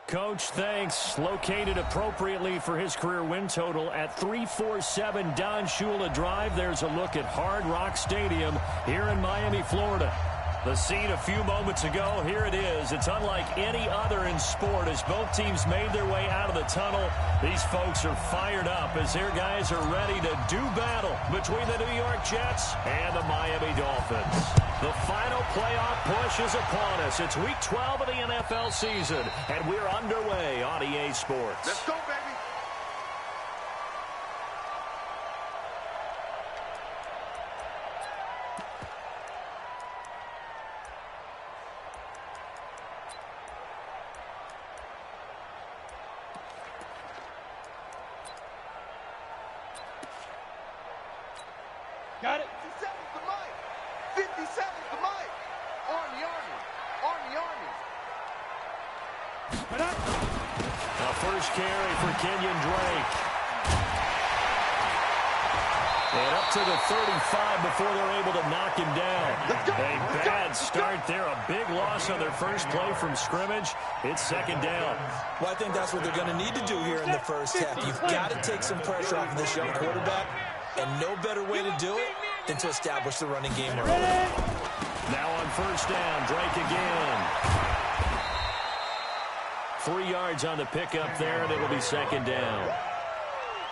Coach, thanks. Located appropriately for his career win total at 347 Don Shula Drive. There's a look at Hard Rock Stadium here in Miami, Florida. The scene a few moments ago, here it is. It's unlike any other in sport as both teams made their way out of the tunnel. These folks are fired up as their guys are ready to do battle between the New York Jets and the Miami Dolphins. The final playoff push is upon us. It's week 12 of the NFL season, and we're underway on EA Sports. Let's go, baby. Got it. 57 to Mike. 57 to Mike. Army. A first carry for Kenyon Drake. And up to the 35 before they're able to knock him down. A bad start there. A big loss on their first play from scrimmage. It's second down. Well, I think that's what they're going to need to do here in the first half. You've got to take some pressure off of this young quarterback. And no better way to do it than to establish the running game early. Now on first down, Drake again. 3 yards on the pickup there, and it'll be second down.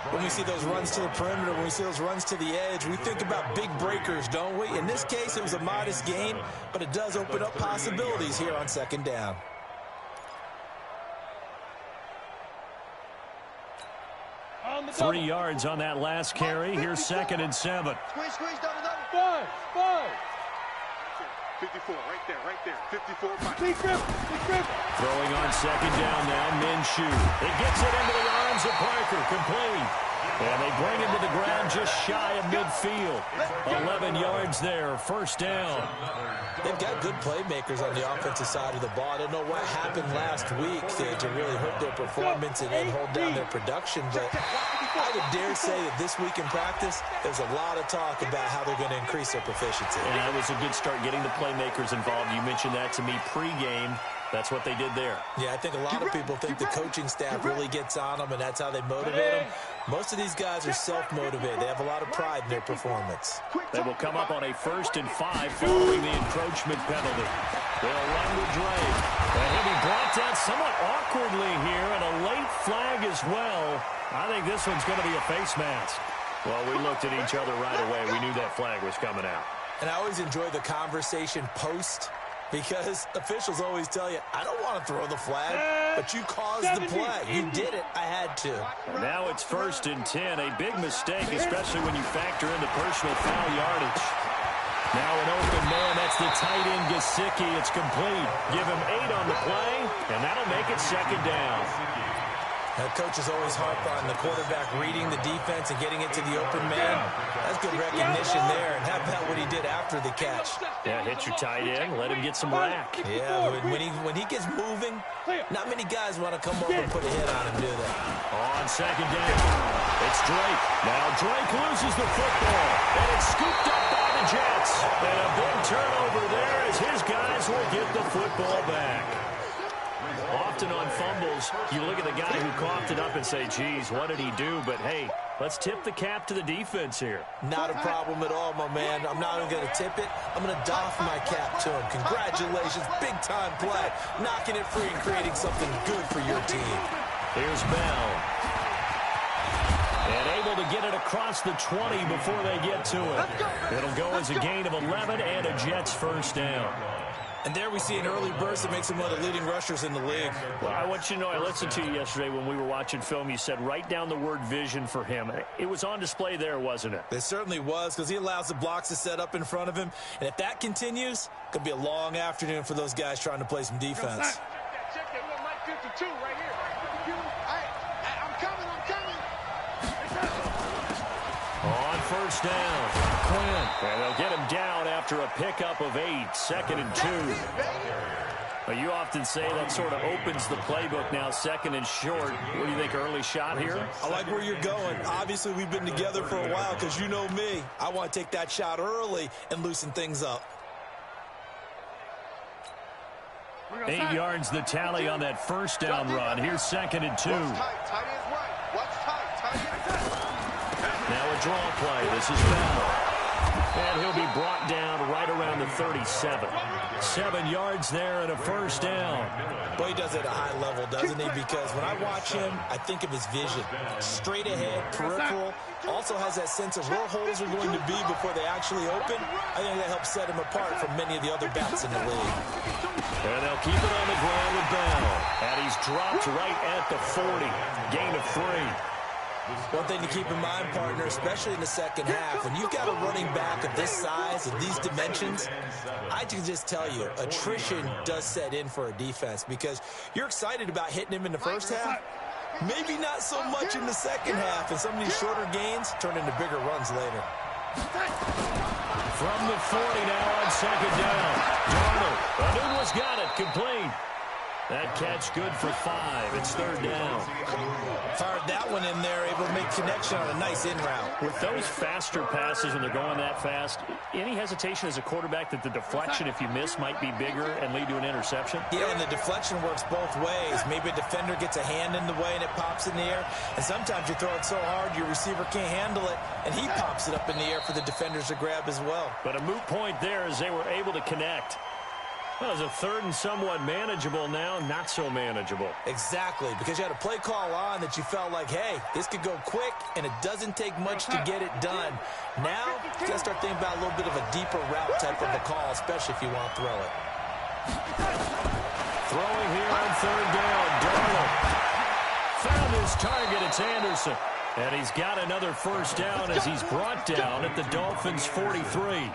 When we see those runs to the perimeter, when we see those runs to the edge, we think about big breakers, don't we? In this case, it was a modest gain, but it does open up possibilities here on second down. Three yards on that last carry. Here's second and 7. Squeeze, double. 54, right there. 54, Mike. Big grip. Throwing on second down now, Minshew. It gets it into the arms of Parker, complete. And they bring him to the ground just shy of midfield. 11 yards there, first down. They've got good playmakers on the offensive side of the ball. I don't know what happened last week to really hurt their performance and hold down their production, but I would dare say that this week in practice, there's a lot of talk about how they're going to increase their proficiency. And that was a good start getting the playmakers involved. You mentioned that to me pregame. That's what they did there. Yeah, I think a lot of people think the coaching staff really gets on them, and that's how they motivate them. Most of these guys are self-motivated. They have a lot of pride in their performance. They will come up on a 1st and 5 following the encroachment penalty. They'll run with Drake. And he'll be brought down somewhat awkwardly here, and a late flag as well. I think this one's going to be a face mask. Well, we looked at each other right away. We knew that flag was coming out. And I always enjoy the conversation post, because officials always tell you, I don't want to throw the flag, but you caused the play. You did it. I had to. And now it's 1st and 10. A big mistake, especially when you factor in the personal foul yardage. Now an open man. That's the tight end, Gesicki. It's complete. Give him 8 on the play, and that'll make it second down. Now, coaches always harp on the quarterback reading the defense and getting it to the open man. That's good recognition there. And how about what he did after the catch? Yeah, hit your tight end. Let him get some rack. Yeah, when he gets moving, not many guys want to come over and put a hit on him, do they? On second down, it's Drake. Now Drake loses the football, and it's scooped up by the Jets. And a big turnover there as his guys will get the football back. Often on fumbles, you look at the guy who coughed it up and say, geez, what did he do? But, hey, let's tip the cap to the defense here. Not a problem at all, my man. I'm not even going to tip it. I'm going to doff my cap to him. Congratulations. Big-time play. Knocking it free and creating something good for your team. Here's Bell. And able to get it across the 20 before they get to it. It'll go as a gain of 11 and a Jets first down. And there we see an early burst that makes him one of the leading rushers in the league. Well, I want you to know, I listened to you yesterday when we were watching film. You said write down the word vision for him. It was on display there, wasn't it? It certainly was, because he allows the blocks to set up in front of him. And if that continues, it could be a long afternoon for those guys trying to play some defense. Check that. We got Mike 52 right here. I'm coming. On first down, Quinn. And they'll get him down after a pickup of 8, 2nd and 2. Well, you often say that sort of opens the playbook now, 2nd and short. What do you think, early shot here? I like where you're going. Obviously, we've been together for a while because you know me. I want to take that shot early and loosen things up. 8 yards the tally on that first down run. Here's 2nd and 2. Now a draw play. This is Bell. And he'll be brought down right around the 37. 7 yards there and a first down. Well, he does it at a high level, doesn't he? Because when I watch him, I think of his vision. Straight ahead, peripheral. Also has that sense of where holes are going to be before they actually open. I think that helps set him apart from many of the other backs in the league. And they'll keep it on the ground with Bell. And he's dropped right at the 40. Gain of 3. One thing to keep in mind, partner, especially in the second half, when you've got a running back of this size and these dimensions, I can just tell you, attrition does set in for a defense because you're excited about hitting him in the first half. Maybe not so much in the second half, and some of these shorter gains turn into bigger runs later. From the 40 now on 2nd down. Darnold. Anuno's got it. Complete. That catch good for 5. It's 3rd down. Fired that one in there, able to make connection on a nice in route. With those faster passes when they're going that fast, any hesitation as a quarterback that the deflection, if you miss, might be bigger and lead to an interception? Yeah, and the deflection works both ways. Maybe a defender gets a hand in the way and it pops in the air. And sometimes you throw it so hard your receiver can't handle it, and he pops it up in the air for the defenders to grab as well. But a moot point there as they were able to connect. Well, it was a 3rd and somewhat manageable now, not so manageable. Exactly, because you had a play call on that you felt like, hey, this could go quick, and it doesn't take much to get it done. Now, you got to start thinking about a little bit of a deeper route type of a call, especially if you want to throw it. Throwing here on 3rd down, Darnold. Found his target, it's Anderson. And he's got another first down as he's brought down at the Dolphins' 43.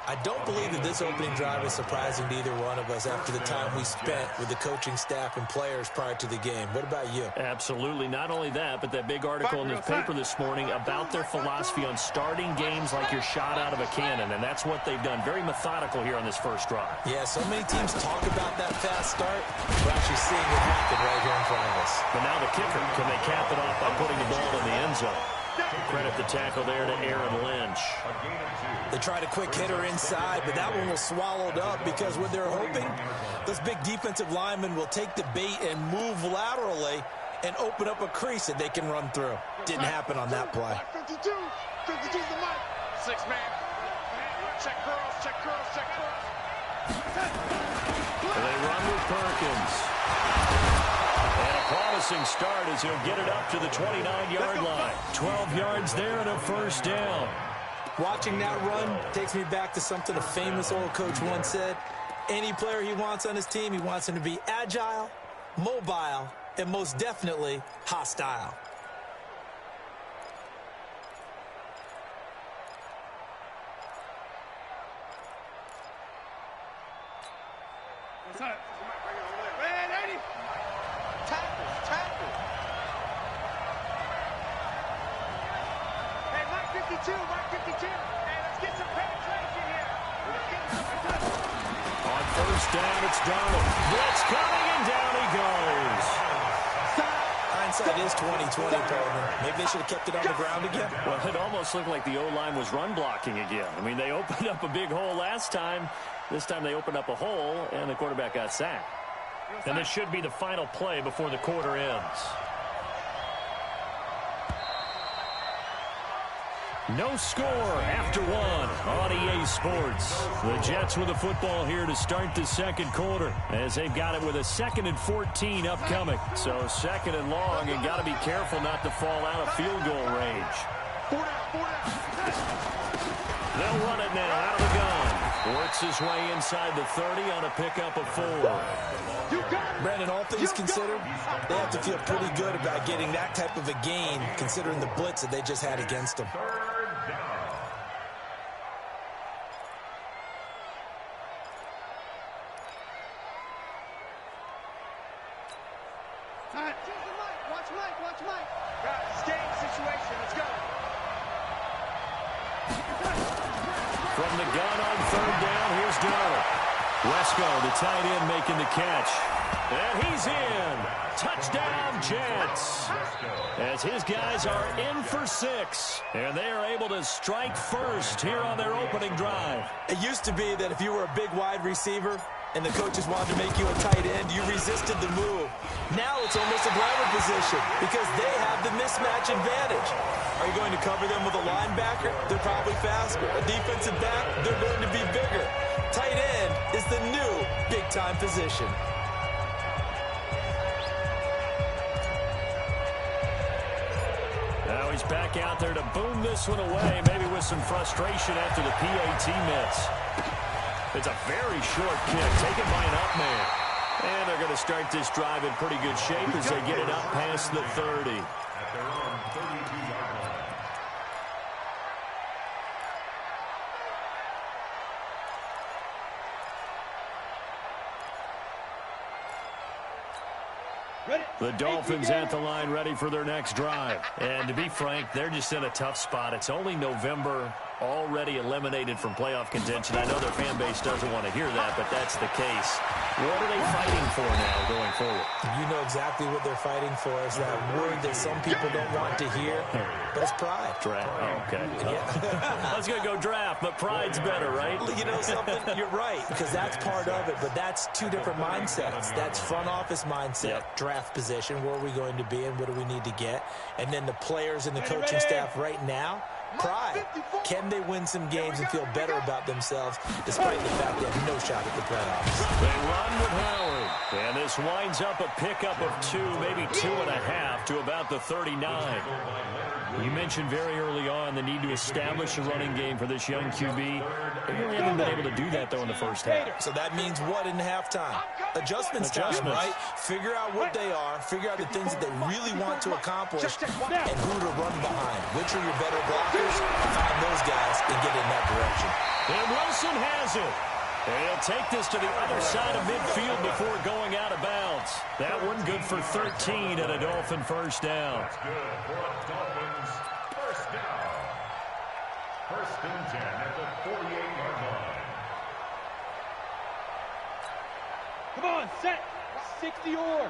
I don't believe that this opening drive is surprising to either one of us after the time we spent with the coaching staff and players prior to the game. What about you? Absolutely. Not only that, but that big article in the paper this morning about their philosophy on starting games like you're shot out of a cannon, and that's what they've done. Very methodical here on this first drive. Yeah, so many teams talk about that fast start. We're actually seeing it happen right here in front of us. But now the kicker, can they cap it off by putting the ball in the end zone? Credit the tackle there to Aaron Lynch. They tried a quick hitter inside, but that one was swallowed up because what they're hoping, those big defensive linemen will take the bait and move laterally and open up a crease that they can run through. Didn't happen on that play. 52 the mic. 6-man. Check curls, check curls, check curls. They run with Perkins. And a promising start as he'll get it up to the 29-yard line. 12 yards there and a first down. Watching that run takes me back to something a famous old coach once said. Any player he wants on his team, he wants him to be agile, mobile, and most definitely hostile. What's up? Man, 80. Tackle. Hey, Mike 52. Hey, let's get some penetration here. On first down, it's Darnold. Blitz coming, and down he goes. Hindsight is 20/20, partner. Maybe they should have kept it on the ground again. Well, it almost looked like the O-line was run blocking again. I mean, they opened up a big hole last time. This time they opened up a hole, and the quarterback got sacked. And this should be the final play before the quarter ends. No score after one on EA Sports. The Jets with the football here to start the second quarter as they've got it with a 2nd and 14 upcoming. So 2nd and long, and got to be careful not to fall out of field goal range. They'll run it now out of the gun. Works his way inside the 30 on a pickup of 4. Brandon, all things considered, they have to feel pretty good about getting that type of a gain considering the blitz that they just had against them. Watch Mike. Staying situation. Let's go. From the gun on 3rd down, here's Darnold. Wesco, the tight end, making the catch. And he's in. Touchdown, Jets. As his guys are in for 6. And they are able to strike first here on their opening drive. It used to be that if you were a big wide receiver, and the coaches wanted to make you a tight end, you resisted the move. Now it's almost a glamour position because they have the mismatch advantage. Are you going to cover them with a linebacker? They're probably faster. A defensive back? They're going to be bigger. Tight end is the new big-time position. Now he's back out there to boom this one away, maybe with some frustration after the PAT miss. It's a very short kick, taken by an up man. And they're going to start this drive in pretty good shape as they get it up past the 30. The Dolphins at the line ready for their next drive. And to be frank, they're just in a tough spot. It's only November, already eliminated from playoff contention. I know their fan base doesn't want to hear that, but that's the case. What are they fighting for now going forward? You know exactly what they're fighting for. Is that word that some people don't want to hear, but it's pride. Draft. Oh, okay. Yeah. I was going to go draft, but pride's better, right? You know something? You're right, because that's part of it, but that's two different mindsets. That's front office mindset, draft position, where are we going to be and what do we need to get? And then the players and the coaching staff right now, pride. Can they win some games and feel better about themselves despite the fact they have no shot at the playoffs? They run with Howard. And this winds up a pickup of 2, maybe 2.5 to about the 39. You mentioned very early on the need to establish a running game for this young QB. They really haven't been able to do that, though, in the first half. So that means what in halftime? Adjustments time, right? Figure out what they are, figure out the things that they really want to accomplish, and who to run behind. Which are your better blockers? Find those guys and get in that direction. And Wilson has it. And he'll take this to the other side of midfield before going out of bounds. That one good for 13 and a Dolphin first down. That's good for a Dolphins first down. First and 10 at the 48-yard line. Come on, set. 60 or.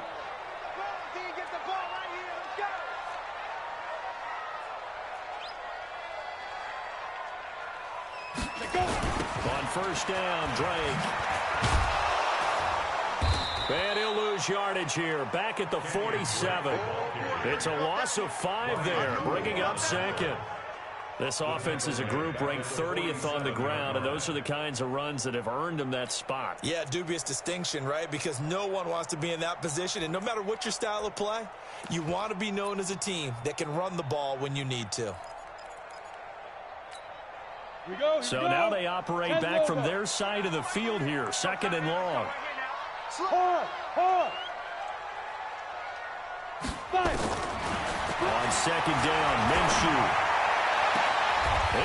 Get the ball right here. Let's go. On first down, Drake. And he'll lose yardage here. Back at the 47. It's a loss of 5 there, bringing up second. This offense is a group ranked 30th on the ground, and those are the kinds of runs that have earned them that spot. Yeah, dubious distinction, right? Because no one wants to be in that position, and no matter what your style of play, you want to be known as a team that can run the ball when you need to. So now they operate back from their side of the field here, second and long. On second down, Minshew.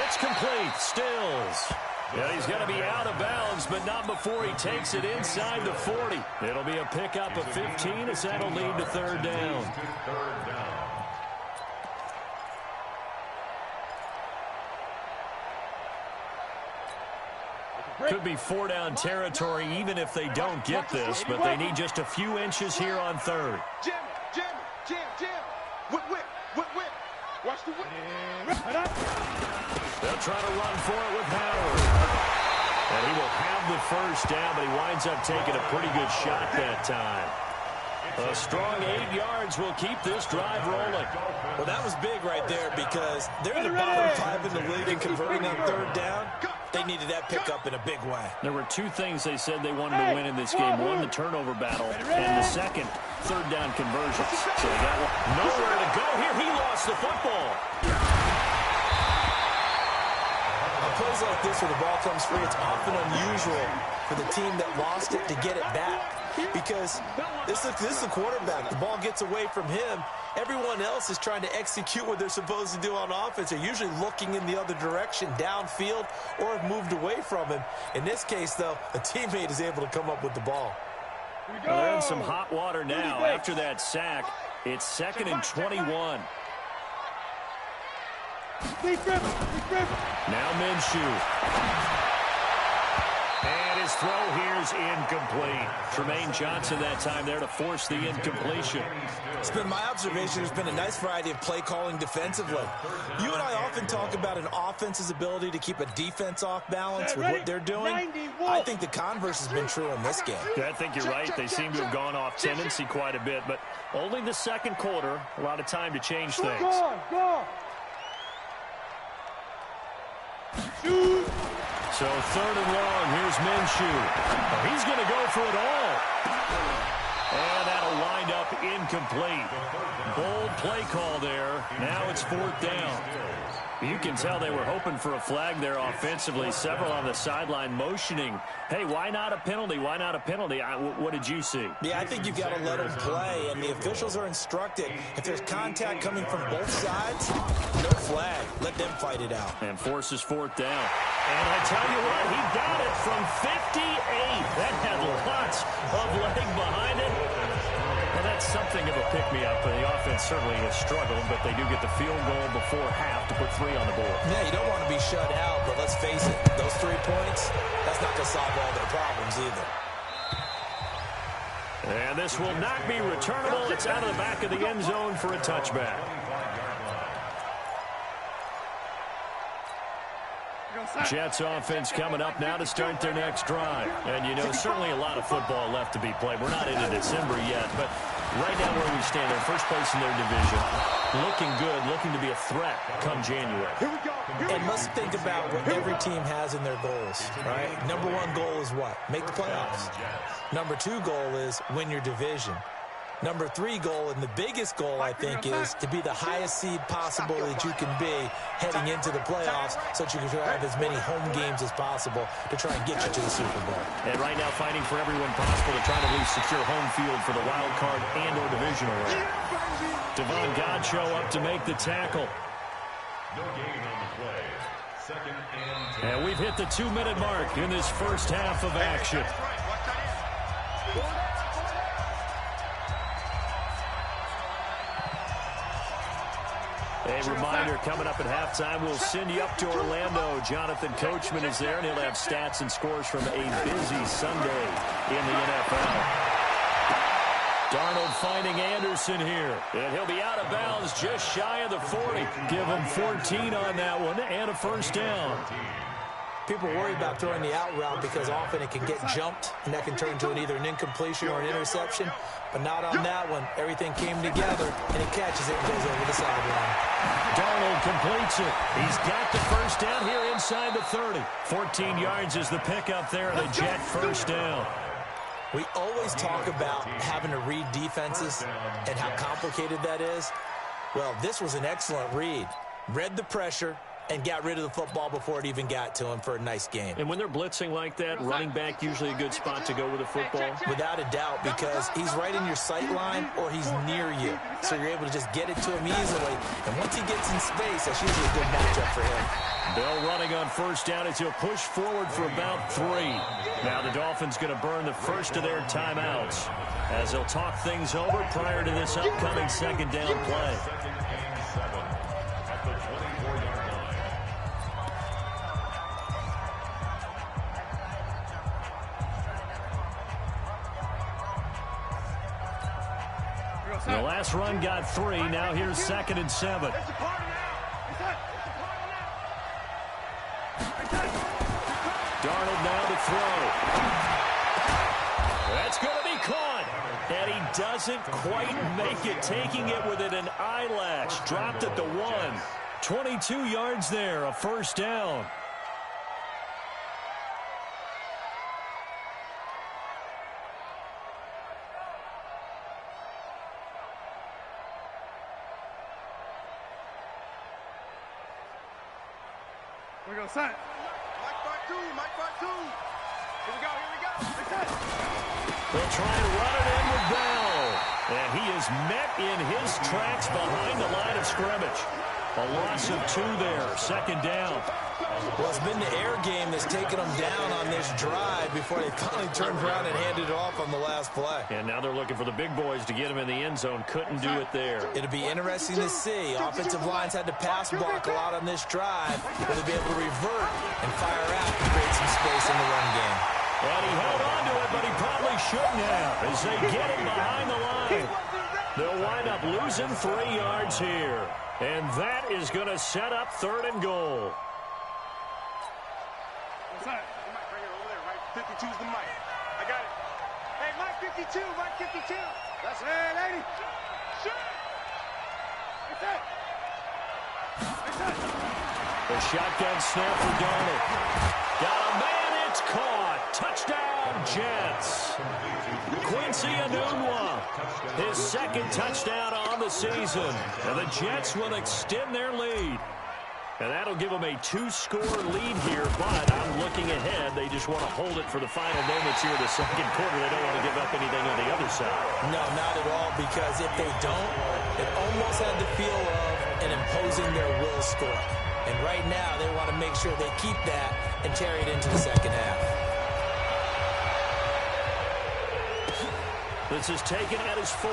It's complete. Stills. Yeah, he's going to be out of bounds, but not before he takes it inside the 40. It'll be a pickup of 15 as that'll lead to third down. Could be 4-down territory even if they don't get this, but they need just a few inches here on third. Jam. Whip. Watch the whip. They'll try to run for it with Howard. And he will have the first down, but he winds up taking a pretty good shot that time. A strong 8 yards will keep this drive rolling. Well, that was big right there because they're in the bottom 5 in the league in converting on third down. They needed that pickup in a big way. There were 2 things they said they wanted to win in this game. One, the turnover battle, and the second, third down conversions. So they got nowhere to go here. He lost the football. On plays like this where the ball comes free, it's often unusual for the team that lost it to get it back. Because this is the quarterback. The ball gets away from him. Everyone else is trying to execute what they're supposed to do on offense. They're usually looking in the other direction, downfield, or have moved away from him. In this case, though, a teammate is able to come up with the ball. Well, they're in some hot water now after that sack. It's second and 21. Now Minshew. And his throw here's incomplete. Tremaine Johnson that time there to force the incompletion. It's been my observation. There's been a nice variety of play calling defensively. You and I often talk about an offense's ability to keep a defense off balance with what they're doing. I think the converse has been true in this game. Yeah, I think you're right. They seem to have gone off tendency quite a bit, but only the second quarter, a lot of time to change things. Go. Shoot. So 3rd and long, here's Minshew. Oh, he's going to go for it all. And that'll wind up incomplete. Bold play call there. Now it's 4th down. You can tell they were hoping for a flag there offensively. Several on the sideline motioning. Hey, why not a penalty? Why not a penalty? What did you see? Yeah, I think you've got to let them play, and the officials are instructed. If there's contact coming from both sides, no flag. Let them fight it out. And forces 4th down. And I tell you what, he got it from 58. That had lots of leg behind it. And that's something of a pick-me-up. The offense certainly has struggled, but they do get the field goal before half to put 3 on the board. Yeah, you don't want to be shut out, but let's face it, those 3 points, that's not going to solve all their problems either. And this will not be returnable. It's out of the back of the end zone for a touchback. Jets offense coming up now to start their next drive. And, you know, certainly a lot of football left to be played. We're not into December yet, but right now where we stand, they're first place in their division. Looking good, looking to be a threat come January. And let's think about what every team has in their goals, right? Number 1 goal is what? Make the playoffs. Number 2 goal is win your division. Number 3 goal, and the biggest goal, I think, is to be the highest seed possible that you can be heading into the playoffs so that you can have as many home games as possible to try and get you to the Super Bowl. And right now fighting for everyone possible to try to at least secure home field for the wild card and or divisional round. Devon Godchaux up to make the tackle. No gain on the play. 2nd and 10. And we've hit the 2-minute mark in this first half of action. A reminder, coming up at halftime, we'll send you up to Orlando. Jonathan Coachman is there, and he'll have stats and scores from a busy Sunday in the NFL. Darnold finding Anderson here, and he'll be out of bounds just shy of the 40. Give him 14 on that one and a first down. People worry about throwing the out route because often it can get jumped, and that can turn into either an incompletion or an interception. But not on that one. Everything came together, and he catches it and goes over the sideline. Darnold completes it. He's got the first down here inside the 30. 14 yards is the pickup there, and a Jet first down. We always talk about having to read defenses and how complicated that is. Well, this was an excellent read. Read the pressure and got rid of the football before it even got to him for a nice game. And when they're blitzing like that, running back usually a good spot to go with the football? Without a doubt, because he's right in your sight line or he's near you. So you're able to just get it to him easily. And once he gets in space, that's usually a good matchup for him. Bell running on first down as he'll push forward for about 3. Now the Dolphins going to burn the first of their timeouts as they'll talk things over prior to this upcoming 2nd down play. 2nd and 7 at the 24-yard line. The last run got 3. Now here's 2nd and 7. Darnold now to throw. That's going to be caught. And he doesn't quite make it, taking it within an eyelash. Dropped at the 1. 22 yards there, a first down. We go, set. Mike part two. Here we go. They'll try and run it in with Bell. And he is met in his tracks behind the line of scrimmage. A loss of 2 there, second down. Well, it's been the air game that's taken them down on this drive before they finally turned around and handed it off on the last play. And now they're looking for the big boys to get him in the end zone. Couldn't do it there. It'll be interesting to see. Offensive lines had to pass block a lot on this drive. Will they be able to revert and fire out and create some space in the run game? And he held on to it, but he probably shouldn't have as they get him behind the line. They'll wind up losing 3 yards here. And that is going to set up 3rd and goal. Right here, over there, right? 52's the mic. I got it. Hey, Mike 52, Mike 52. That's it, lady. Shoot. That's it. That's it. The shotgun snap for Darnold. Got a man, it's caught. Touchdown, Jets. Quincy Enunwa, his 2nd touchdown on the season. And the Jets will extend their lead. And that'll give them a 2-score lead here, but I'm looking ahead. They just want to hold it for the final moments here in the 2nd quarter. They don't want to give up anything on the other side. No, not at all, because if they don't, it almost had the feel of an imposing their will score. And right now, they want to make sure they keep that and carry it into the 2nd half. This is taken at his 4.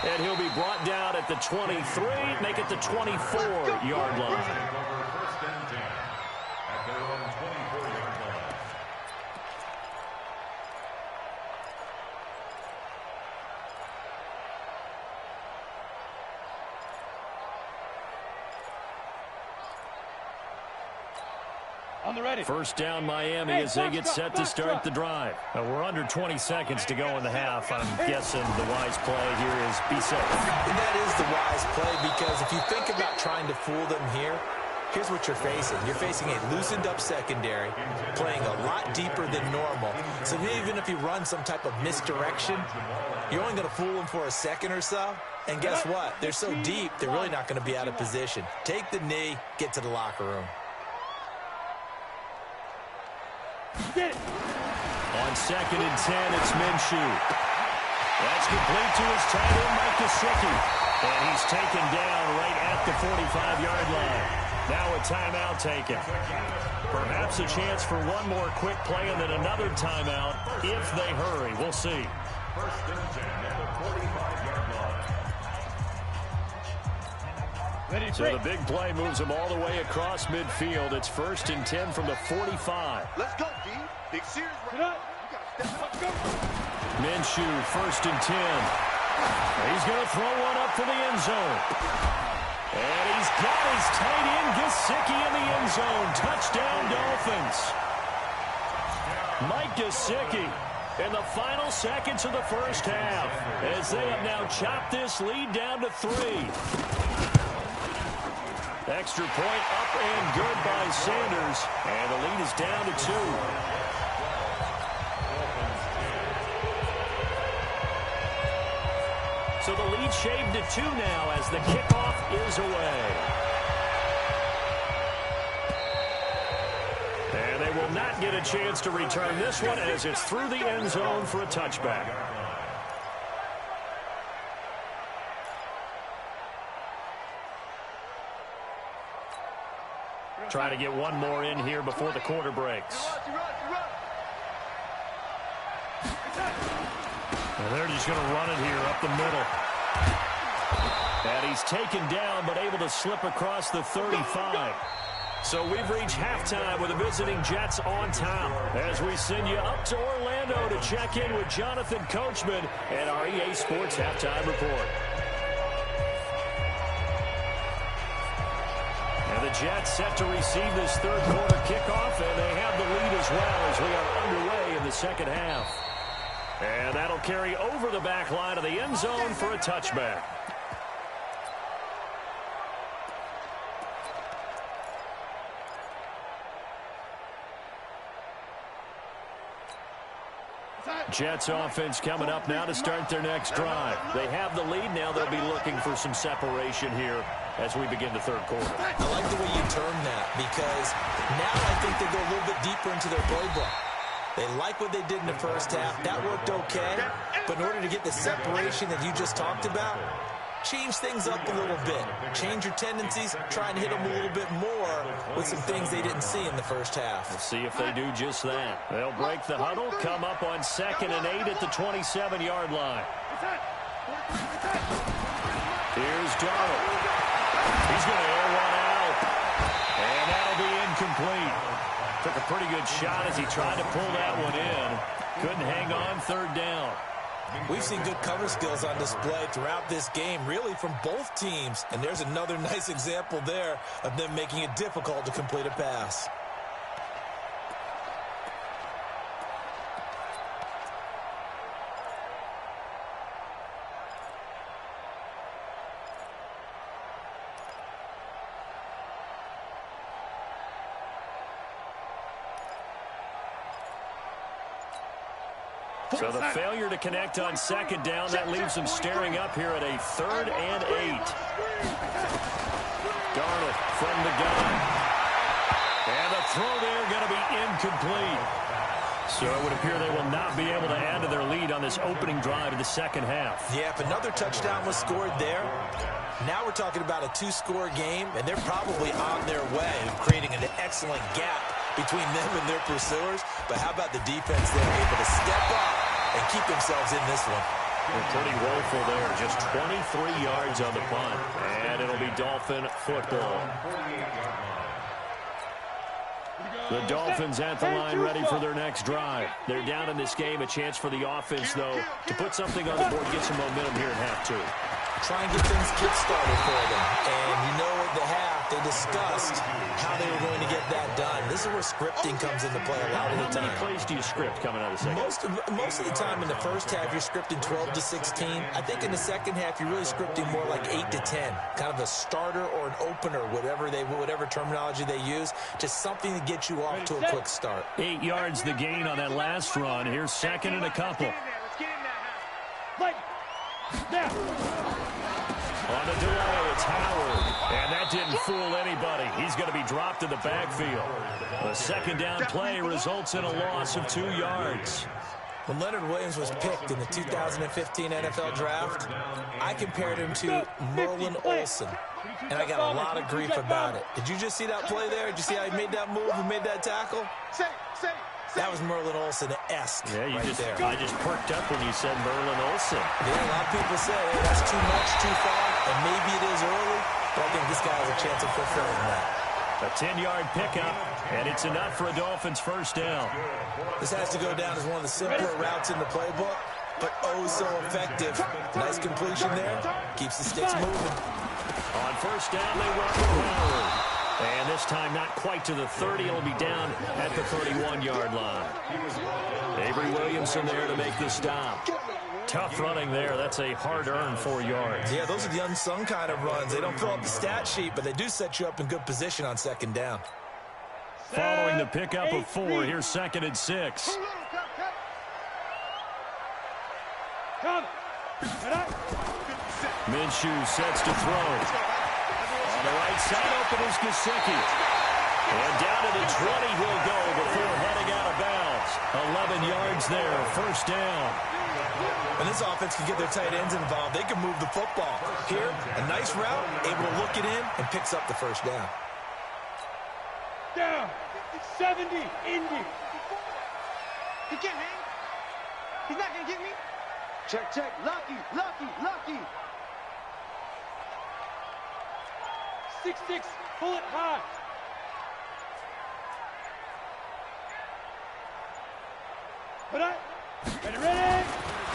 And he'll be brought down at the 23, make it the 24-yard line. First and 10 at their own 24-yard line. On the ready. First down, Miami, as they get set to start the drive. We're under 20 seconds to go in the half. I'm guessing the wise play here is be safe. And that is the wise play, because if you think about trying to fool them here, here's what you're facing. You're facing a loosened-up secondary, playing a lot deeper than normal. So even if you run some type of misdirection, you're only going to fool them for a second or so. And guess what? They're so deep, they're really not going to be out of position. Take the knee, get to the locker room. Get it. On 2nd and 10, it's Minshew. That's complete to his tight end, Mike Gesicki. And he's taken down right at the 45-yard line. Now a timeout taken. Perhaps a chance for one more quick play and then another timeout if they hurry. We'll see. First and 10 at the 45-yard line. Ready, So the big play moves them all the way across midfield. It's 1st and 10 from the 45. Let's go, D. Big series right now. You got to step up. Go. Minshew, 1st and 10. He's going to throw one up for the end zone. And he's got his tight end, Gesicki, in the end zone. Touchdown, Dolphins. Mike Gesicki in the final seconds of the first half as they have now chopped this lead down to 3. Extra point up and good by Sanders. And the lead is down to 2. So the lead shaved to 2 now as the kickoff is away. And they will not get a chance to return this one as it's through the end zone for a touchback. Trying to get one more in here before the quarter breaks. And they're just going to run it here up the middle. And he's taken down but able to slip across the 35. So we've reached halftime with the visiting Jets on top as we send you up to Orlando to check in with Jonathan Coachman and our EA Sports Halftime Report. And the Jets set to receive this third quarter kickoff, and they have the lead as well as we are underway in the second half. And that'll carry over the back line of the end zone for a touchback. Jets offense coming up now to start their next drive. They have the lead now. They'll be looking for some separation here as we begin the third quarter. I like the way you term that, because now I think they go a little bit deeper into their playbook. They like what they did in the first half. That worked okay. But in order to get the separation that you just talked about, change things up a little bit. Change your tendencies. Try and hit them a little bit more with some things they didn't see in the first half. Let's see if they do just that. They'll break the huddle, come up on 2nd and 8 at the 27-yard line. Here's Darnold. He's going to air one out. And that'll be incomplete. Took a pretty good shot as he tried to pull that one in. Couldn't hang on 3rd down. We've seen good cover skills on display throughout this game, really from both teams. And there's another nice example there of them making it difficult to complete a pass. So the failure to connect on 2nd down, that leaves them staring up here at a 3rd and 8. Darnold from the gun. And the throw there going to be incomplete. So it would appear they will not be able to add to their lead on this opening drive of the 2nd half. Yeah, if another touchdown was scored there, now we're talking about a 2-score game, and they're probably on their way of creating an excellent gap between them and their pursuers. But how about the defense there, able to step up and keep themselves in this one? They're pretty woeful there. Just 23 yards on the punt. And it'll be Dolphin football. The Dolphins at the line ready for their next drive. They're down in this game. A chance for the offense, though, to put something on the board, get some momentum here at half 2. Try and get things kick-started for them. And you know at the half, they discussed how they were going to get that done. This is where scripting comes into play a lot of the time. How many plays do you script coming out of the second? Most of the time in the first half, you're scripting 12 to 16. I think in the second half, you're really scripting more like 8 to 10. Kind of a starter or an opener, whatever terminology they use. Just something to get you off to a quick start. 8 yards the gain on that last run. Here's 2nd and a couple. On the delay, it's Howard. And that didn't fool anybody. He's going to be dropped in the backfield. The 2nd down play results in a loss of 2 yards. When Leonard Williams was picked in the 2015 NFL Draft, I compared him to Merlin Olsen. And I got a lot of grief about it. Did you just see that play there? Did you see how he made that move and made that tackle? That was Merlin Olsen-esque there. I just perked up when you said Merlin Olsen. Yeah, a lot of people say, hey, that's too much, too far, and maybe it is early, but I think this guy has a chance of fulfilling that. A 10-yard pickup, and it's enough for a Dolphins 1st down. This has to go down as one of the simpler routes in the playbook, but oh so effective. Nice completion there. Keeps the sticks moving. On 1st down, they run with Howard. And this time not quite to the 30. It'll be down at the 31-yard line. Avery Williamson there to make the stop. Tough running there. That's a hard-earned 4 yards. Yeah, those are the unsung kind of runs. They don't fill up the stat sheet, but they do set you up in good position on 2nd down. Following the pickup of 4, here's 2nd and 6. Minshew sets to throw. On the right side, open is Gesicki. And down to the 20 he'll go before heading out of bounds. 11 yards there, 1st down. When this offense can get their tight ends involved, they can move the football. Here, a nice route, able to look it in, and picks up the 1st down. Down. 70, Indy. He can't hang. He's not going to get me. Check. Lucky. 6-6, pull it high. Ready.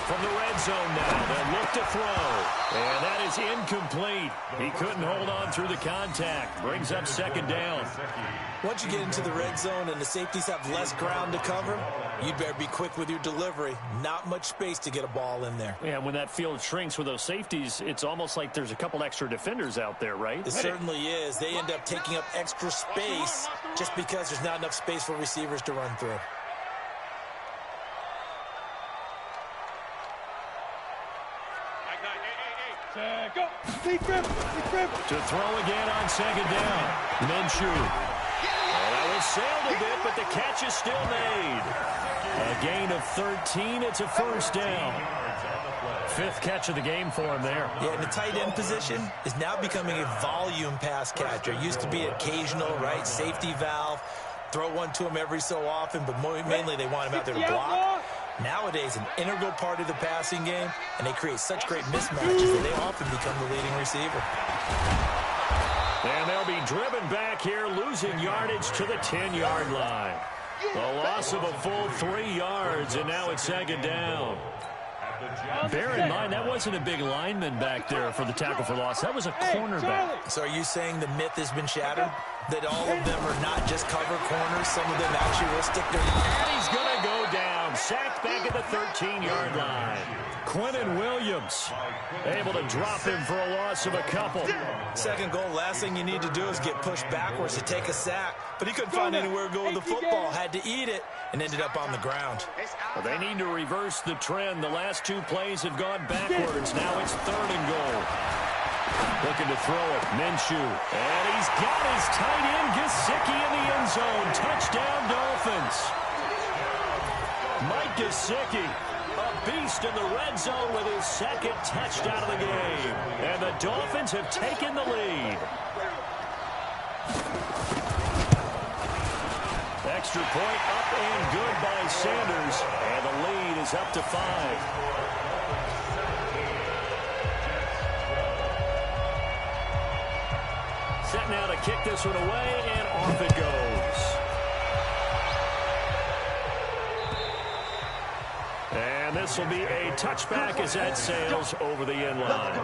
From the red zone now, they'll look to throw. And that is incomplete. He couldn't hold on through the contact. Brings up 2nd down. Once you get into the red zone and the safeties have less ground to cover, you better be quick with your delivery. Not much space to get a ball in there. Yeah, when that field shrinks with those safeties, it's almost like there's a couple extra defenders out there, right? It certainly is. They end up taking up extra space just because there's not enough space for receivers to run through. Go. Big grip. To throw again on 2nd down. Minshew. That will sailed a bit, but the catch is still made. A gain of 13. It's a first down. 5th catch of the game for him there. Yeah, and the tight end position is now becoming a volume pass catcher. Used to be occasional, right, safety valve. Throw one to him every so often, but mainly they want him out there to block. Nowadays, an integral part of the passing game, and they create such great mismatches that they often become the leading receiver. And they'll be driven back here, losing yardage to the 10-yard line. A loss of a full 3 yards, and now it's 2nd down. Bear in mind, that wasn't a big lineman back there for the tackle for loss. That was a cornerback. So are you saying the myth has been shattered? That all of them are not just cover corners? Some of them actually will stick their... And he's going to go down. Sacked back at the 13-yard line. Quinnen Williams able to drop him for a loss of a couple. Second goal, last thing you need to do is get pushed backwards to take a sack. But he couldn't find anywhere to go with the football. Had to eat it and ended up on the ground. Well, they need to reverse the trend. The last 2 plays have gone backwards. Now it's 3rd and goal. Looking to throw it. Minshew. And he's got his tight end, Gesicki, in the end zone. Touchdown, Dolphins. Mike Gesicki, a beast in the red zone with his 2nd touchdown of the game. And the Dolphins have taken the lead. Extra point up and good by Sanders. And the lead is up to 5. Set now to kick this one away, and off it goes. And this will be a touchback as that sails over the end line.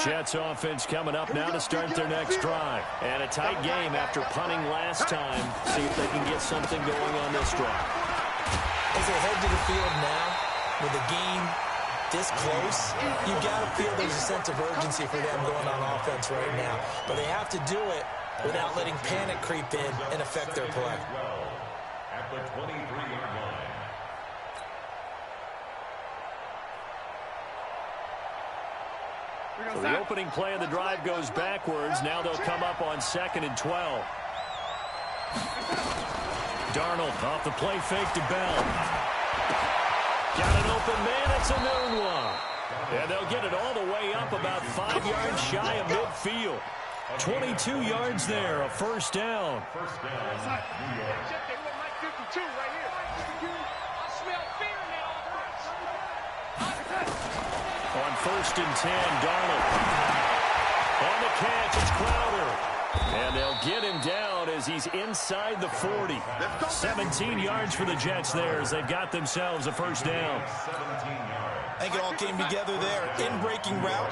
Jets offense coming up now to start their next drive. And a tight game after punting last time. See if they can get something going on this drive. As they head to the field now, with the game this close, you've got to feel there's a sense of urgency for them going on offense right now. But they have to do it without letting panic creep in and affect their play. At the 23-yard line. So the opening play of the drive goes backwards. Now they'll come up on 2nd and 12. Darnold off the play fake to Bell. Got an open man. It's a noon one. And they'll get it all the way up about 5 yards shy of midfield. 22 yards there, a first down. First down, New York. On 1st and 10, Darnold. On the catch, it's Crowder. And they'll get him down as he's inside the 40. 17 yards for the Jets there as they've got themselves a first down. 17 yards. I think it all came together there. In-breaking route,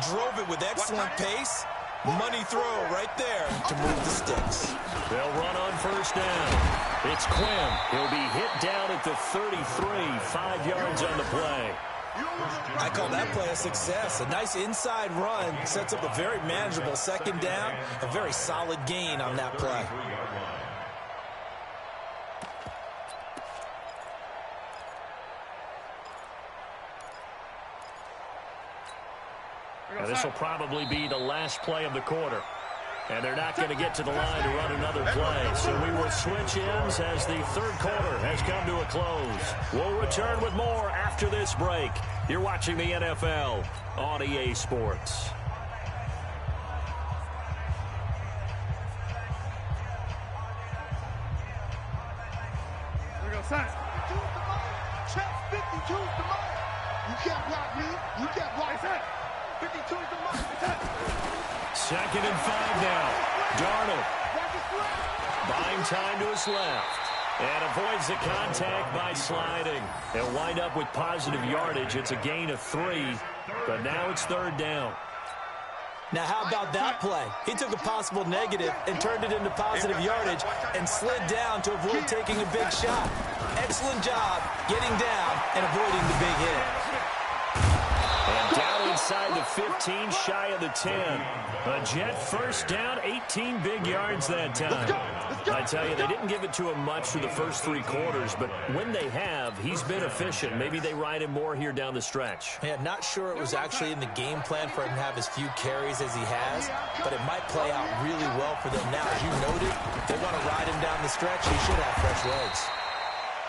drove it with excellent pace. Money throw right there to move the sticks. They'll run on first down. It's Quinn. He'll be hit down at the 33, 5 yards on the play. I call that play a success. A nice inside run sets up a very manageable second down. A very solid gain on that play. Now, this will probably be the last play of the quarter. And they're not going to get to the line to run another play. So we will switch ends as the 3rd quarter has come to a close. We'll return with more after this break. You're watching the NFL on EA Sports. Here we go, son. 52's the mark. You can't block me. You can't block me. 52's the mark. 2nd and 5 now. Darnold buying time to his left. And avoids the contact by sliding. They'll wind up with positive yardage. It's a gain of 3. But now it's 3rd down. Now, how about that play? He took a possible negative and turned it into positive yardage and slid down to avoid taking a big shot. Excellent job getting down and avoiding the big hit. And down it inside the 15, shy of the 10. A Jet first down, 18 big yards that time. I tell you, they didn't give it to him much through the first 3 quarters, but when they have, he's been efficient. Maybe they ride him more here down the stretch. Yeah, not sure it was actually in the game plan for him to have as few carries as he has, but it might play out really well for them now. As you noted, if they want to ride him down the stretch, he should have fresh legs.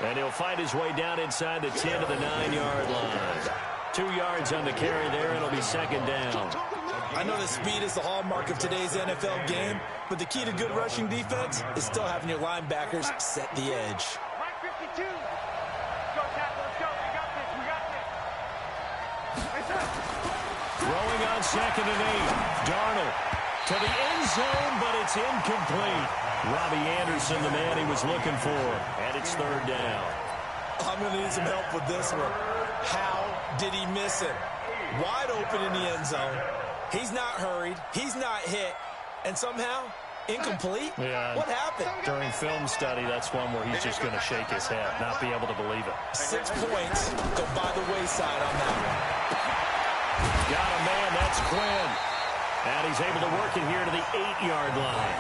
And he'll find his way down inside the 10 to the 9-yard line. 2 yards on the carry there, and it'll be second down. I know that speed is the hallmark of today's NFL game, but the key to good rushing defense is still having your linebackers set the edge. Right 52. Let's go, tackle. Let's go. We got this. We got this. Hey, sir. Throwing on 2nd and 8. Darnold to the end zone, but it's incomplete. Robbie Anderson, the man he was looking for, and it's 3rd down. I'm going to need some help with this one. How did he miss him? Wide open in the end zone. He's not hurried. He's not hit. And somehow, incomplete? Yeah. What happened? During film study, that's one where he's just going to shake his head, not be able to believe it. 6 points go by the wayside on that one. Got a man, that's Quinn. And he's able to work it here to the 8-yard line.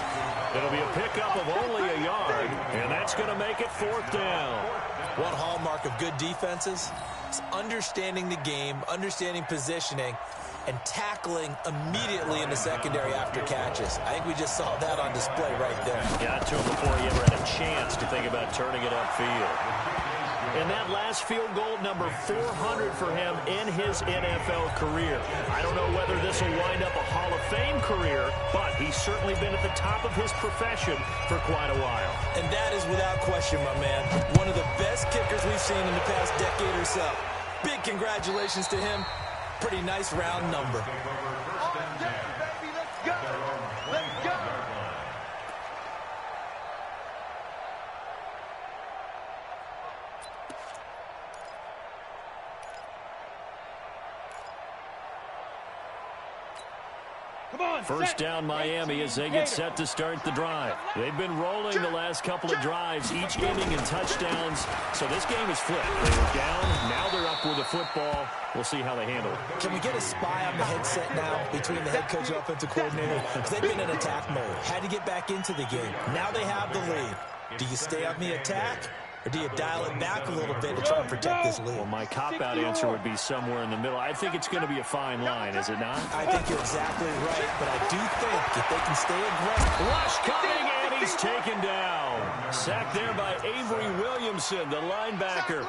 It'll be a pickup of only a yard, and that's going to make it 4th down. One hallmark of good defenses is understanding the game, understanding positioning, and tackling immediately in the secondary after catches. I think we just saw that on display right there. Got to him before he ever had a chance to think about turning it upfield. And that last field goal, number 400 for him in his NFL career. I don't know whether this will wind up a Hall of Fame career, but he's certainly been at the top of his profession for quite a while. And that is without question, my man. One of the best kickers we've seen in the past decade or so. Big congratulations to him. Pretty nice round number. Baby, let's go. Let's go. First down Miami as they get set to start the drive. They've been rolling the last couple of drives, each ending in touchdowns. So this game is flipped. They were down, now they're up with the football. We'll see how they handle it. Can we get a spy on the headset now between the head coach and offensive coordinator? Because they've been in attack mode. Had to get back into the game. Now they have the lead. Do you stay on the attack? Or do you dial it back a little bit to try and protect this lead? Well, my cop-out answer would be somewhere in the middle. I think it's going to be a fine line, is it not? I think you're exactly right, but I do think if they can stay aggressive. Rush coming, and he's taken down. Sacked there by Avery Williamson, the linebacker.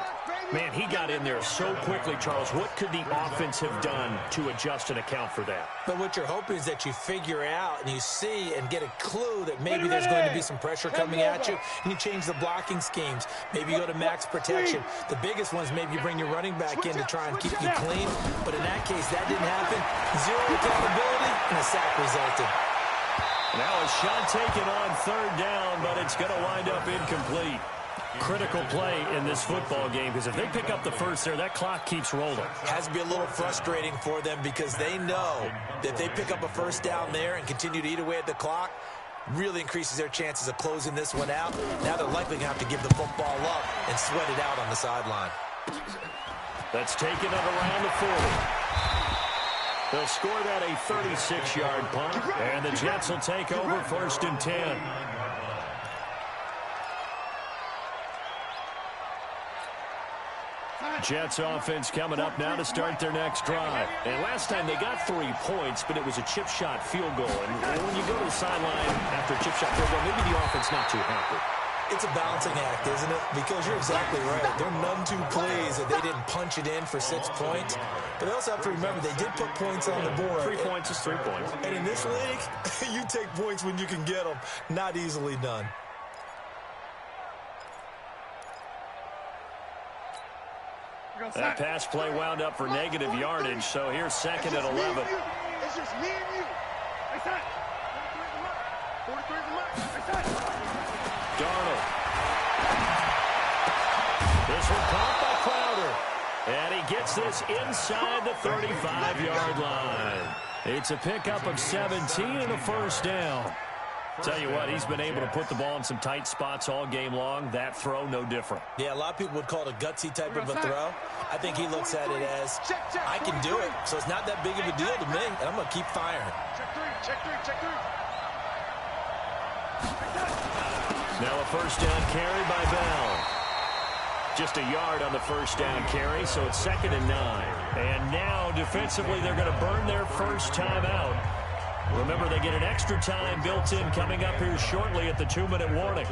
Man, he got in there so quickly, Charles. What could the offense have done to adjust and account for that? But what you're hoping is that you figure out and you see and get a clue that maybe there's going to be some pressure coming at you, and you change the blocking schemes. Maybe you go to max protection. The biggest one is maybe you bring your running back in to try and keep you clean. But in that case, that didn't happen. Zero accountability, and a sack resulted. Now a shot taken on 3rd down, but it's going to wind up incomplete. Critical play in this football game, because if they pick up the first there, that clock keeps rolling. Has to be a little frustrating for them because they know that if they pick up a first down there and continue to eat away at the clock, really increases their chances of closing this one out. Now they're likely going to have to give the football up and sweat it out on the sideline. That's taken up around the 40. They'll score that a 36-yard punt, and the Jets will take over 1st and 10. Jets offense coming up now to start their next drive. And last time they got 3 points, but it was a chip shot field goal. And when you go to the sideline after a chip shot field goal, maybe the offense not too happy. It's a balancing act, isn't it? Because you're exactly right. They're none too pleased that they didn't punch it in for 6 points. But they also have to remember they did put points on the board. 3 points is 3 points. And in this league, you take points when you can get them. Not easily done. That pass play wound up for negative yardage, so here's 2nd and 11. It's just me and you. Hey, son. 43 is the mark. Hey, son. Darnold. This one caught by Crowder. And he gets this inside the 35-yard line. It's a pickup of 17 and a 1st down. Tell you what, he's been able to put the ball in some tight spots all game long. That throw, no different. Yeah, a lot of people would call it a gutsy type of a throw. I think he looks at it as, I can do it, so it's not that big of a deal to me, and I'm going to keep firing. Check three. Now a first down carry by Bell. Just a yard on the first down carry, so it's 2nd and 9. And now, defensively, they're going to burn their first time out. Remember, they get an extra time built in coming up here shortly at the 2-minute warning.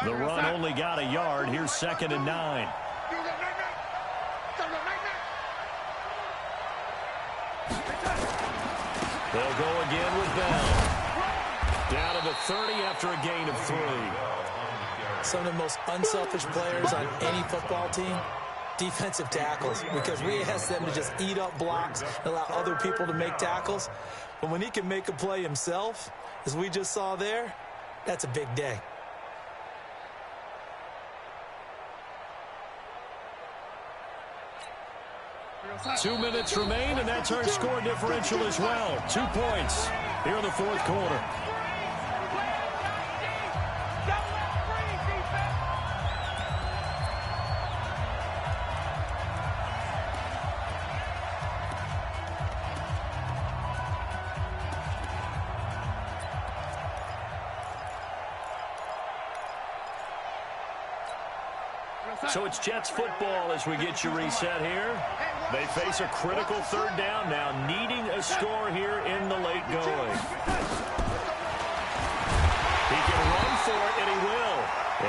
The run only got a yard. Here's 2nd and 9. They'll go again with Bell. Down to the 30 after a gain of 3. Some of the most unselfish players on any football team, defensive tackles, because we ask them to just eat up blocks and allow other people to make tackles. But when he can make a play himself, as we just saw there, that's a big day. Two minutes remain, and that's our score differential as well. 2 points here in the fourth quarter. So it's Jets football as we get you reset here. They face a critical 3rd down now, needing a score here in the late going. He can run for it, and he will.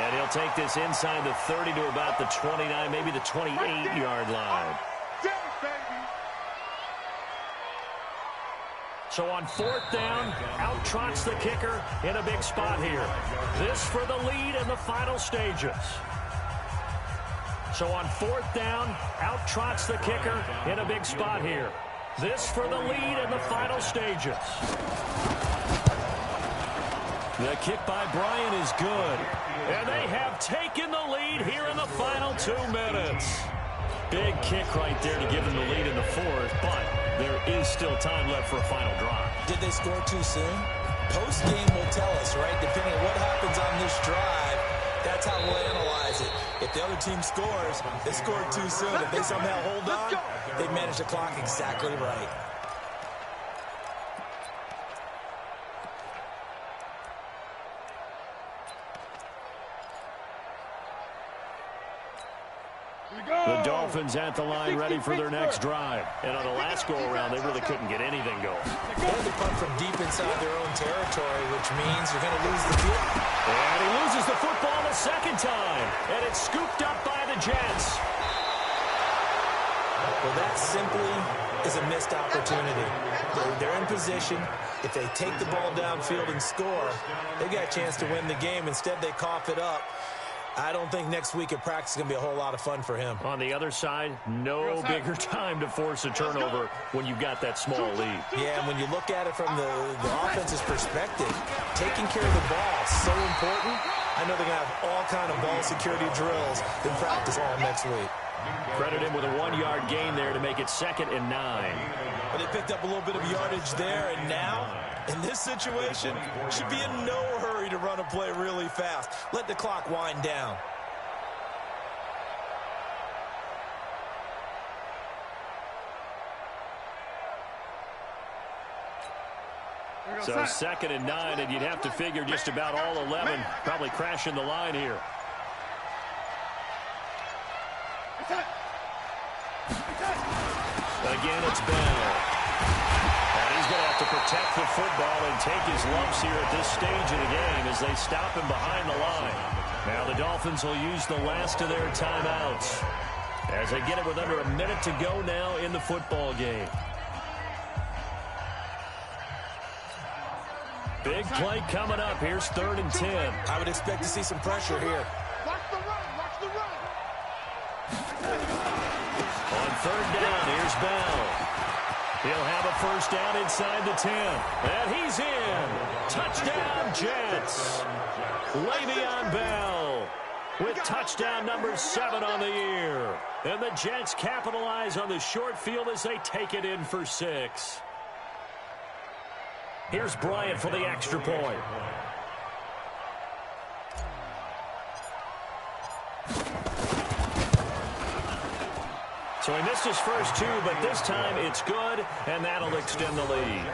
And he'll take this inside the 30 to about the 29, maybe the 28-yard line. So on 4th down, out trots the kicker in a big spot here. This for the lead in the final stages. So on 4th down, out trots the kicker in a big spot here. This for the lead in the final stages. The kick by Bryant is good. And they have taken the lead here in the final 2 minutes. Big kick right there to give them the lead in the 4th, but there is still time left for a final drive. Did they score too soon? Post-game will tell us, right? Depending on what happens on this drive, that's how we'll analyze it. If the other team scores, they scored too soon. If they somehow hold on, they manage the clock exactly right. The Dolphins at the line ready for their next drive. And on the last go-around, they really couldn't get anything going. They had to punt from deep inside their own territory, which means you're going to lose the field. And he loses the football the 2nd time. And it's scooped up by the Jets. Well, that simply is a missed opportunity. They're in position. If they take the ball downfield and score, they've got a chance to win the game. Instead, they cough it up. I don't think next week at practice is going to be a whole lot of fun for him. On the other side, no bigger time to force a turnover when you've got that small lead. Yeah, and when you look at it from the offense's perspective, taking care of the ball is so important. I know they're going to have all kind of ball security drills in practice all next week. Credit him with a 1-yard gain there to make it 2nd and 9. But they picked up a little bit of yardage there, and now, in this situation, should be in no hurry to run a play really fast. Let the clock wind down. So 2nd and 9, and you'd have to figure just about all 11 probably crashing the line here. Again, it's Bell. And he's going to have to protect the football and take his lumps here at this stage of the game as they stop him behind the line. Now the Dolphins will use the last of their timeouts as they get it with under a minute to go now in the football game. Big play coming up. Here's 3rd and 10. I would expect to see some pressure here. Watch the run. Watch the run. On 3rd down, here's Bell. He'll have a first down inside the 10. And he's in. Touchdown, Jets. Le'Veon Bell with touchdown number 7 on the year. And the Jets capitalize on the short field as they take it in for 6. Here's Bryant for the extra point. So he missed his first 2, but this time it's good, and that'll extend the lead.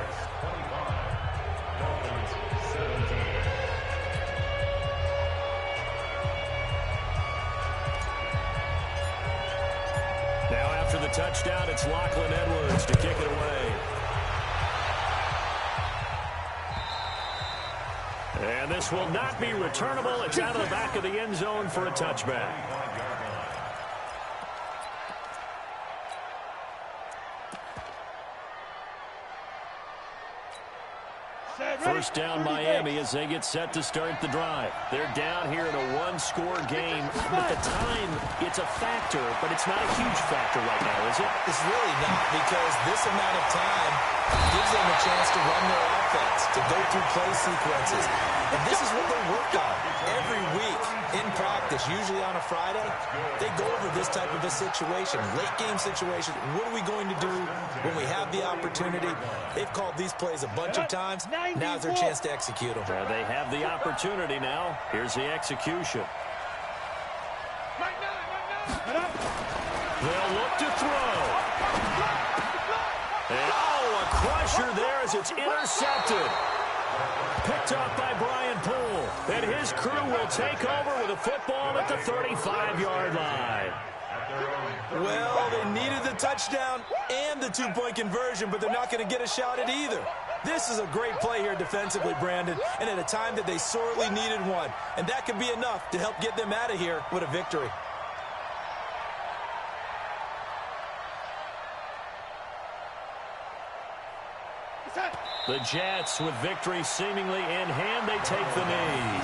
Now after the touchdown, it's Lachlan Edwards to kick it away. And this will not be returnable. It's out of the back of the end zone for a touchback. First down Miami as they get set to start the drive. They're down here in a one-score game. But the time, it's a factor, but it's not a huge factor right now, is it? It's really not, because this amount of time gives them a chance to run their offense, to go through play sequences. And this is what they work on every week in practice, usually on a Friday. They go over this type of a situation, late-game situation. What are we going to do when we have the opportunity? They've called these plays a bunch of times. Now's their chance to execute them. Well, they have the opportunity now. Here's the execution. They'll look to throw. And, a crusher there as it's intercepted. Picked off by Brian Poole. And his crew will take over with a football at the 35-yard line. Well, they needed the touchdown and the 2-point conversion, but they're not going to get a shot at either. This is a great play here defensively, Brandon, and at a time that they sorely needed one. And that could be enough to help get them out of here with a victory. The Jets, with victory seemingly in hand, they take the knee.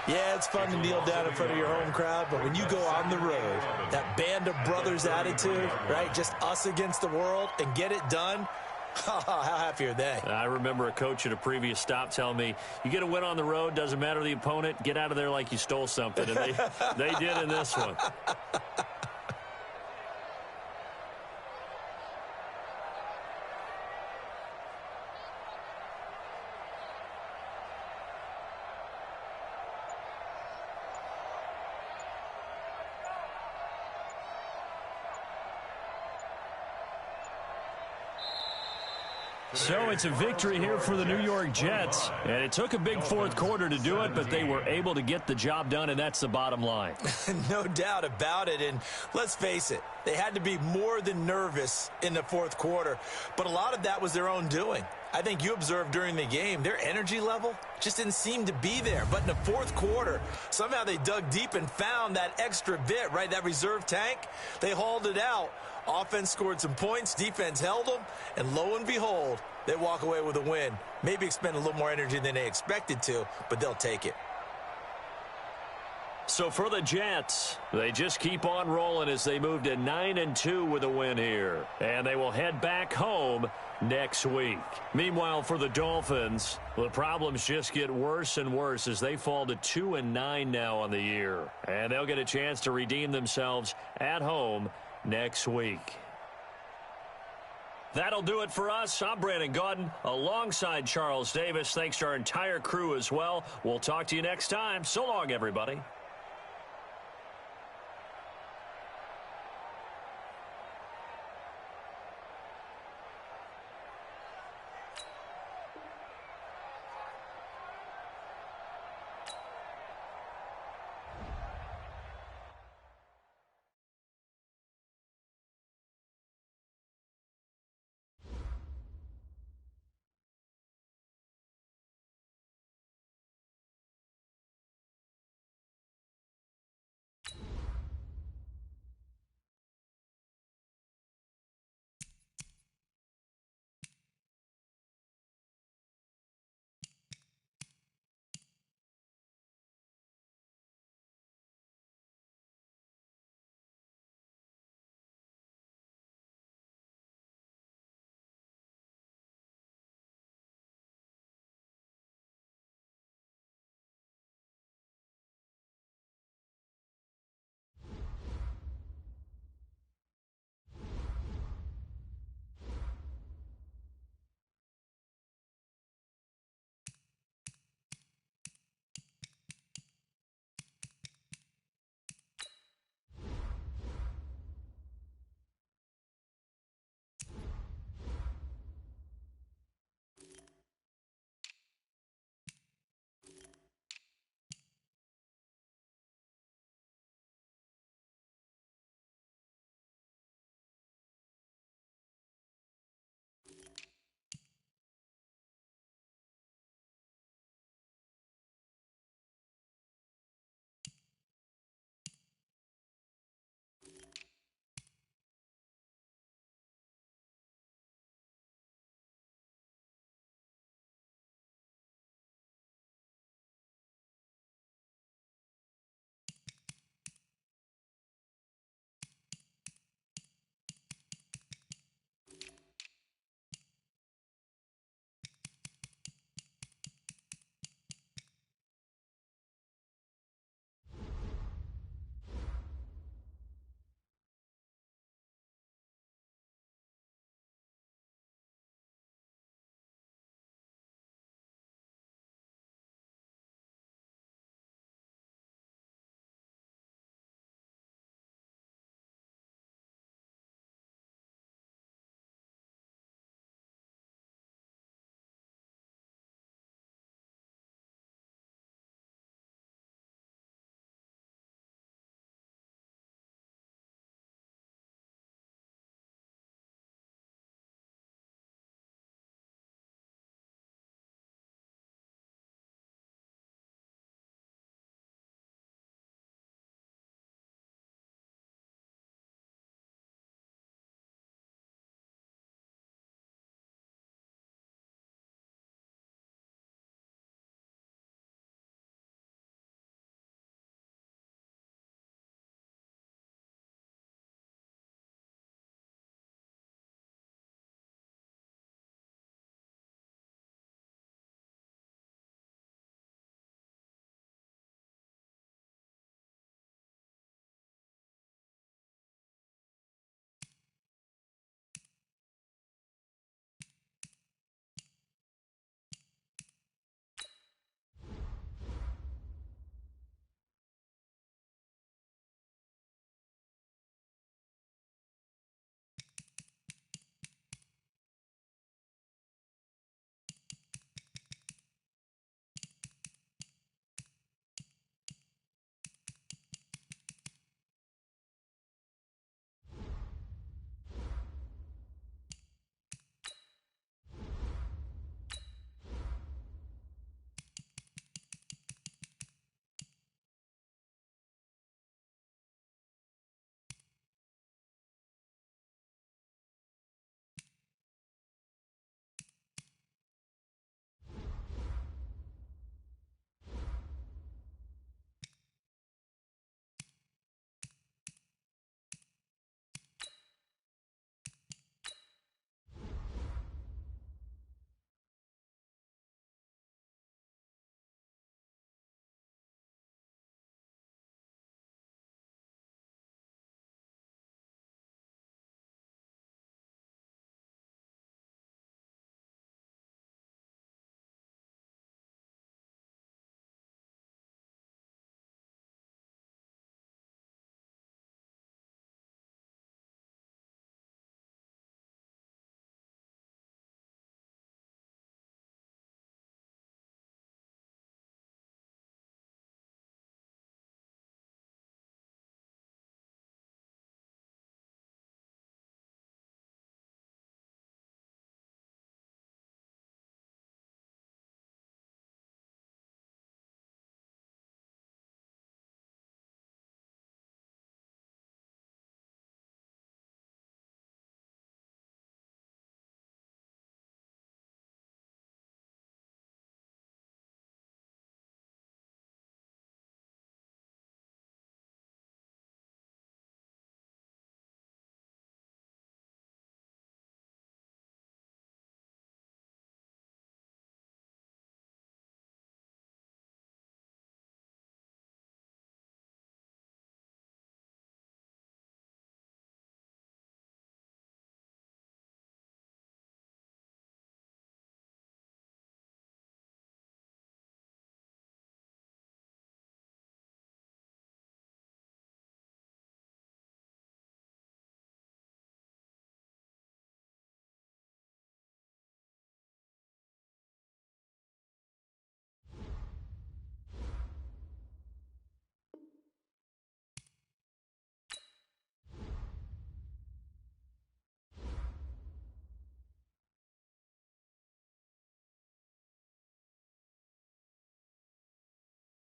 Yeah, it's fun to kneel down in front of your home crowd, but when you go on the road, that band of brothers attitude, right, just us against the world, and get it done, how happy are they? I remember a coach at a previous stop telling me, you get a win on the road, doesn't matter the opponent, get out of there like you stole something, and they did in this one. So it's a victory here for the New York Jets. And it took a big fourth quarter to do it, but they were able to get the job done, and that's the bottom line. No doubt about it. And let's face it, they had to be more than nervous in the fourth quarter. But a lot of that was their own doing. I think you observed during the game, their energy level just didn't seem to be there. But in the fourth quarter, somehow they dug deep and found that extra bit, right, that reserve tank. They hauled it out. Offense scored some points, defense held them, and lo and behold, they walk away with a win. Maybe expend a little more energy than they expected to, but they'll take it. So for the Jets, they just keep on rolling as they move to 9-2 with a win here. And they will head back home next week. Meanwhile, for the Dolphins, the problems just get worse and worse as they fall to 2-9 now on the year. And they'll get a chance to redeem themselves at home next week. That'll do it for us. I'm Brandon Gaudin alongside Charles Davis. Thanks to our entire crew as well. We'll talk to you next time. So long, everybody.